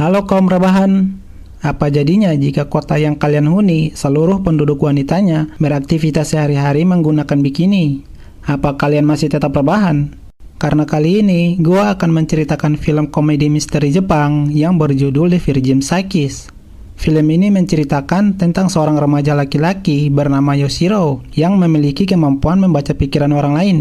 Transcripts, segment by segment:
Halo kaum rebahan, apa jadinya jika kota yang kalian huni seluruh penduduk wanitanya beraktivitas sehari-hari menggunakan bikini? Apa kalian masih tetap rebahan? Karena kali ini gua akan menceritakan film komedi misteri Jepang yang berjudul The Virgin Psychics. Film ini menceritakan tentang seorang remaja laki-laki bernama Yoshiro yang memiliki kemampuan membaca pikiran orang lain.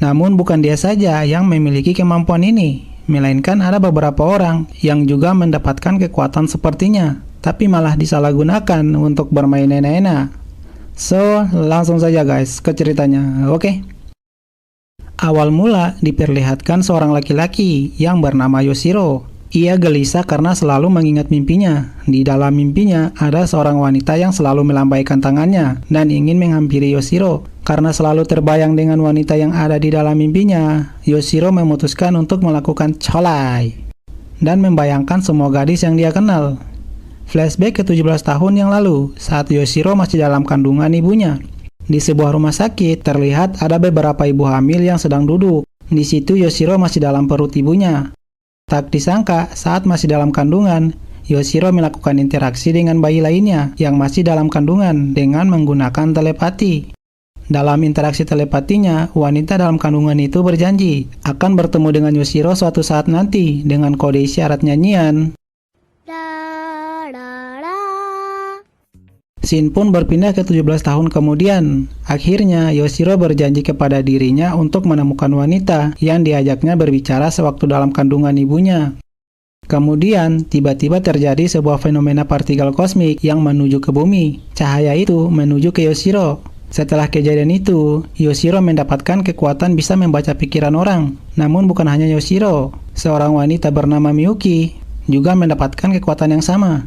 Namun bukan dia saja yang memiliki kemampuan ini, melainkan ada beberapa orang yang juga mendapatkan kekuatan sepertinya, tapi malah disalahgunakan untuk bermain enak-enak. So, langsung saja guys ke ceritanya, oke? Awal mula diperlihatkan seorang laki-laki yang bernama Yoshiro. Ia gelisah karena selalu mengingat mimpinya. Di dalam mimpinya ada seorang wanita yang selalu melambaikan tangannya dan ingin menghampiri Yoshiro. Karena selalu terbayang dengan wanita yang ada di dalam mimpinya, Yoshiro memutuskan untuk melakukan cholai dan membayangkan semua gadis yang dia kenal. Flashback ke 17 tahun yang lalu, saat Yoshiro masih dalam kandungan ibunya. Di sebuah rumah sakit, terlihat ada beberapa ibu hamil yang sedang duduk. Di situ Yoshiro masih dalam perut ibunya. Tak disangka, saat masih dalam kandungan, Yoshiro melakukan interaksi dengan bayi lainnya yang masih dalam kandungan dengan menggunakan telepati. Dalam interaksi telepatinya, wanita dalam kandungan itu berjanji akan bertemu dengan Yoshiro suatu saat nanti dengan kode isyarat nyanyian. Scene pun berpindah ke 17 tahun kemudian. Akhirnya, Yoshiro berjanji kepada dirinya untuk menemukan wanita yang diajaknya berbicara sewaktu dalam kandungan ibunya. Kemudian, tiba-tiba terjadi sebuah fenomena partikel kosmik yang menuju ke bumi. Cahaya itu menuju ke Yoshiro. Setelah kejadian itu, Yoshiro mendapatkan kekuatan bisa membaca pikiran orang. Namun bukan hanya Yoshiro, seorang wanita bernama Miyuki juga mendapatkan kekuatan yang sama.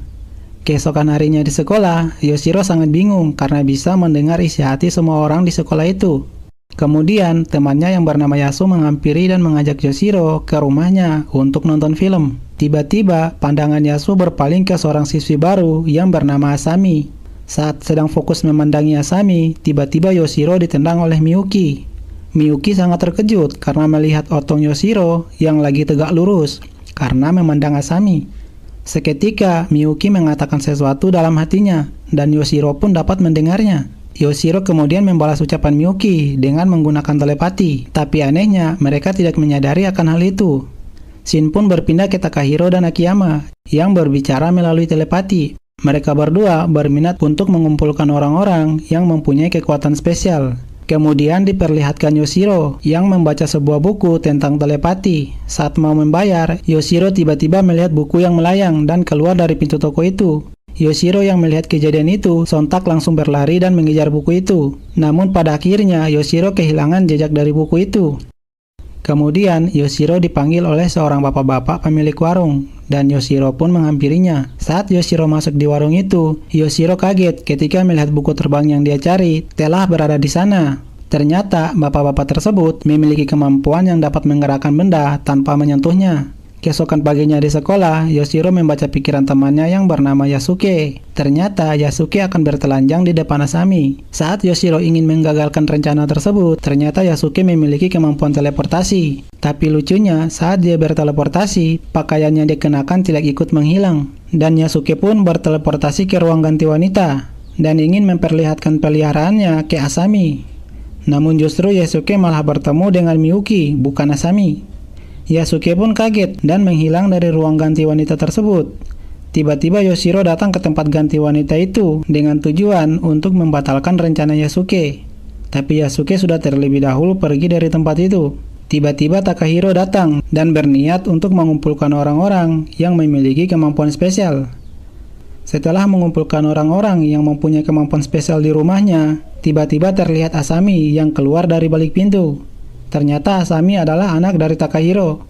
Keesokan harinya di sekolah, Yoshiro sangat bingung karena bisa mendengar isi hati semua orang di sekolah itu. Kemudian, temannya yang bernama Yasu menghampiri dan mengajak Yoshiro ke rumahnya untuk nonton film. Tiba-tiba, pandangan Yasu berpaling ke seorang siswi baru yang bernama Asami. Saat sedang fokus memandangi Asami, tiba-tiba Yoshiro ditendang oleh Miyuki. Miyuki sangat terkejut karena melihat otong Yoshiro yang lagi tegak lurus karena memandang Asami. Seketika, Miyuki mengatakan sesuatu dalam hatinya, dan Yoshiro pun dapat mendengarnya. Yoshiro kemudian membalas ucapan Miyuki dengan menggunakan telepati, tapi anehnya mereka tidak menyadari akan hal itu. Scene pun berpindah ke Takahiro dan Akiyama yang berbicara melalui telepati. Mereka berdua berminat untuk mengumpulkan orang-orang yang mempunyai kekuatan spesial. Kemudian diperlihatkan Yoshiro yang membaca sebuah buku tentang telepati. Saat mau membayar, Yoshiro tiba-tiba melihat buku yang melayang dan keluar dari pintu toko itu. Yoshiro yang melihat kejadian itu sontak langsung berlari dan mengejar buku itu. Namun pada akhirnya Yoshiro kehilangan jejak dari buku itu. Kemudian Yoshiro dipanggil oleh seorang bapak-bapak pemilik warung dan Yoshiro pun menghampirinya. Saat Yoshiro masuk di warung itu, Yoshiro kaget ketika melihat buku terbang yang dia cari telah berada di sana. Ternyata bapak-bapak tersebut memiliki kemampuan yang dapat menggerakkan benda tanpa menyentuhnya. Keesokan paginya di sekolah, Yoshiro membaca pikiran temannya yang bernama Yasuke. Ternyata Yasuke akan bertelanjang di depan Asami. Saat Yoshiro ingin menggagalkan rencana tersebut, ternyata Yasuke memiliki kemampuan teleportasi. Tapi lucunya, saat dia berteleportasi, pakaian yang dikenakan tidak ikut menghilang. Dan Yasuke pun berteleportasi ke ruang ganti wanita dan ingin memperlihatkan peliharaannya ke Asami. Namun justru Yasuke malah bertemu dengan Miyuki, bukan Asami. Yasuke pun kaget dan menghilang dari ruang ganti wanita tersebut. Tiba-tiba Yoshiro datang ke tempat ganti wanita itu dengan tujuan untuk membatalkan rencana Yasuke. Tapi Yasuke sudah terlebih dahulu pergi dari tempat itu. Tiba-tiba Takahiro datang dan berniat untuk mengumpulkan orang-orang yang memiliki kemampuan spesial. Setelah mengumpulkan orang-orang yang mempunyai kemampuan spesial di rumahnya, tiba-tiba terlihat Asami yang keluar dari balik pintu. Ternyata Asami adalah anak dari Takahiro.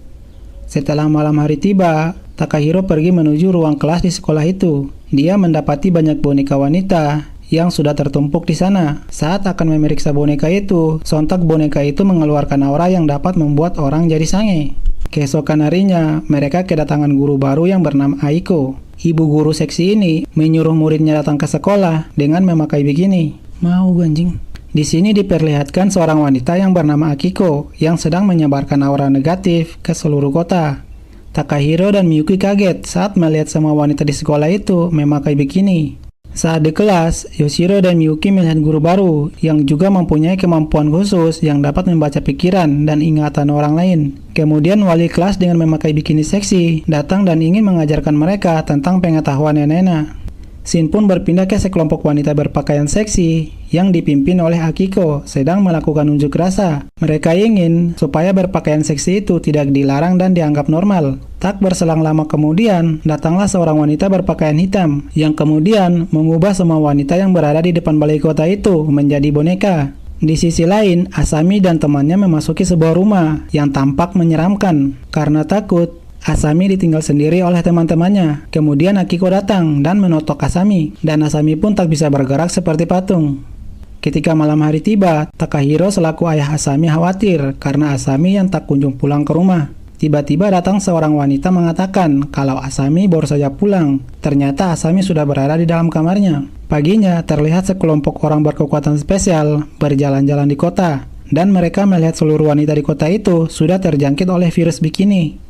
Setelah malam hari tiba, Takahiro pergi menuju ruang kelas di sekolah itu. Dia mendapati banyak boneka wanita yang sudah tertumpuk di sana. Saat akan memeriksa boneka itu, sontak boneka itu mengeluarkan aura yang dapat membuat orang jadi sange. Keesokan harinya, mereka kedatangan guru baru yang bernama Aiko. Ibu guru seksi ini menyuruh muridnya datang ke sekolah dengan memakai bikini. Mau anjing. Di sini diperlihatkan seorang wanita yang bernama Akiko yang sedang menyebarkan aura negatif ke seluruh kota. Takahiro dan Miyuki kaget saat melihat semua wanita di sekolah itu memakai bikini. Saat di kelas, Yoshiro dan Miyuki melihat guru baru yang juga mempunyai kemampuan khusus yang dapat membaca pikiran dan ingatan orang lain. Kemudian wali kelas dengan memakai bikini seksi datang dan ingin mengajarkan mereka tentang pengetahuan Nena. Scene pun berpindah ke sekelompok wanita berpakaian seksi yang dipimpin oleh Akiko sedang melakukan unjuk rasa. Mereka ingin supaya berpakaian seksi itu tidak dilarang dan dianggap normal. Tak berselang lama kemudian, datanglah seorang wanita berpakaian hitam yang kemudian mengubah semua wanita yang berada di depan balai kota itu menjadi boneka. Di sisi lain, Asami dan temannya memasuki sebuah rumah yang tampak menyeramkan. Karena takut, Asami ditinggal sendiri oleh teman-temannya. Kemudian Akiko datang dan menotok Asami, dan Asami pun tak bisa bergerak seperti patung. Ketika malam hari tiba, Takahiro selaku ayah Asami khawatir karena Asami yang tak kunjung pulang ke rumah. Tiba-tiba datang seorang wanita mengatakan kalau Asami baru saja pulang. Ternyata Asami sudah berada di dalam kamarnya. Paginya, terlihat sekelompok orang berkekuatan spesial berjalan-jalan di kota, dan mereka melihat seluruh wanita di kota itu sudah terjangkit oleh virus bikini.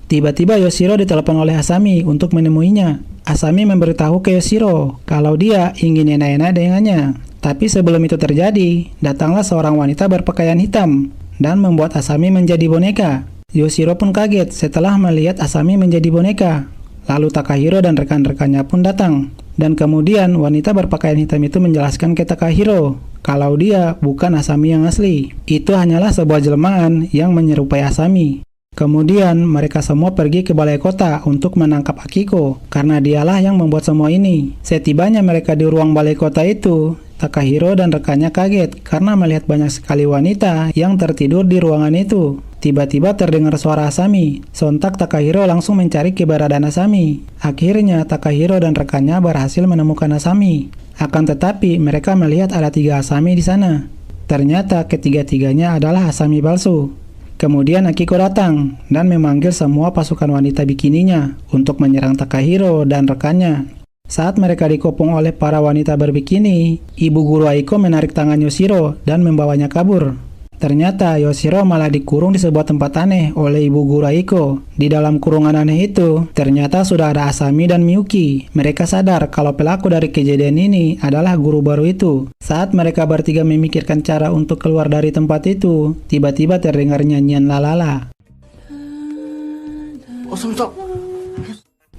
Tiba-tiba Yoshiro ditelepon oleh Asami untuk menemuinya. Asami memberitahu ke Yoshiro kalau dia ingin enak-enak dengannya. Tapi sebelum itu terjadi, datanglah seorang wanita berpakaian hitam dan membuat Asami menjadi boneka. Yoshiro pun kaget setelah melihat Asami menjadi boneka. Lalu Takahiro dan rekan-rekannya pun datang. Dan kemudian wanita berpakaian hitam itu menjelaskan ke Takahiro kalau dia bukan Asami yang asli. Itu hanyalah sebuah jelmaan yang menyerupai Asami. Kemudian mereka semua pergi ke balai kota untuk menangkap Akiko karena dialah yang membuat semua ini. Setibanya mereka di ruang balai kota itu, Takahiro dan rekannya kaget karena melihat banyak sekali wanita yang tertidur di ruangan itu. Tiba-tiba terdengar suara Asami. Sontak Takahiro langsung mencari keberadaan Asami. Akhirnya Takahiro dan rekannya berhasil menemukan Asami. Akan tetapi mereka melihat ada 3 Asami di sana. Ternyata ketiga-tiganya adalah Asami palsu. Kemudian Akiko datang dan memanggil semua pasukan wanita bikininya untuk menyerang Takahiro dan rekannya. Saat mereka dikepung oleh para wanita berbikini, ibu guru Aiko menarik tangan Yoshiro dan membawanya kabur. Ternyata Yoshiro malah dikurung di sebuah tempat aneh oleh ibu guru Aiko. Di dalam kurungan aneh itu, ternyata sudah ada Asami dan Miyuki. Mereka sadar kalau pelaku dari kejadian ini adalah guru baru itu. Saat mereka bertiga memikirkan cara untuk keluar dari tempat itu, tiba-tiba terdengar nyanyian lalala.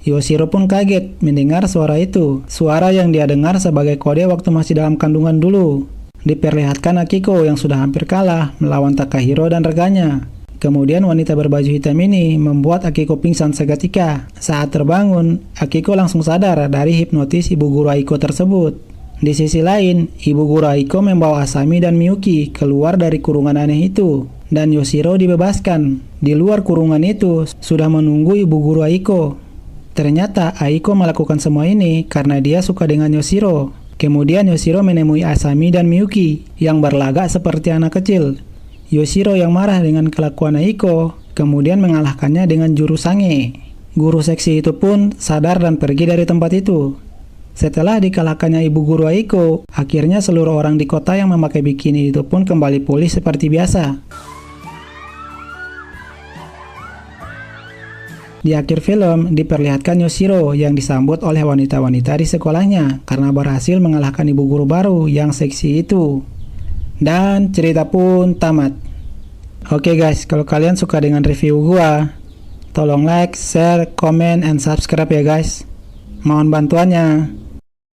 Yoshiro pun kaget mendengar suara itu. Suara yang dia dengar sebagai kode waktu masih dalam kandungan dulu. Diperlihatkan Akiko yang sudah hampir kalah melawan Takahiro dan rekannya. Kemudian wanita berbaju hitam ini membuat Akiko pingsan seketika. Saat terbangun, Akiko langsung sadar dari hipnotis ibu guru Aiko tersebut. Di sisi lain, ibu guru Aiko membawa Asami dan Miyuki keluar dari kurungan aneh itu. Dan Yoshiro dibebaskan. Di luar kurungan itu sudah menunggu ibu guru Aiko. Ternyata Aiko melakukan semua ini karena dia suka dengan Yoshiro. Kemudian Yoshiro menemui Asami dan Miyuki yang berlagak seperti anak kecil. Yoshiro yang marah dengan kelakuan Aiko, kemudian mengalahkannya dengan jurus sange. Guru seksi itu pun sadar dan pergi dari tempat itu. Setelah dikalahkannya ibu guru Aiko, akhirnya seluruh orang di kota yang memakai bikini itu pun kembali pulih seperti biasa. Di akhir film, diperlihatkan Yoshiro yang disambut oleh wanita-wanita di sekolahnya karena berhasil mengalahkan ibu guru baru yang seksi itu. Dan cerita pun tamat. Oke guys, kalau kalian suka dengan review gua, tolong like, share, comment, and subscribe ya guys. Mohon bantuannya.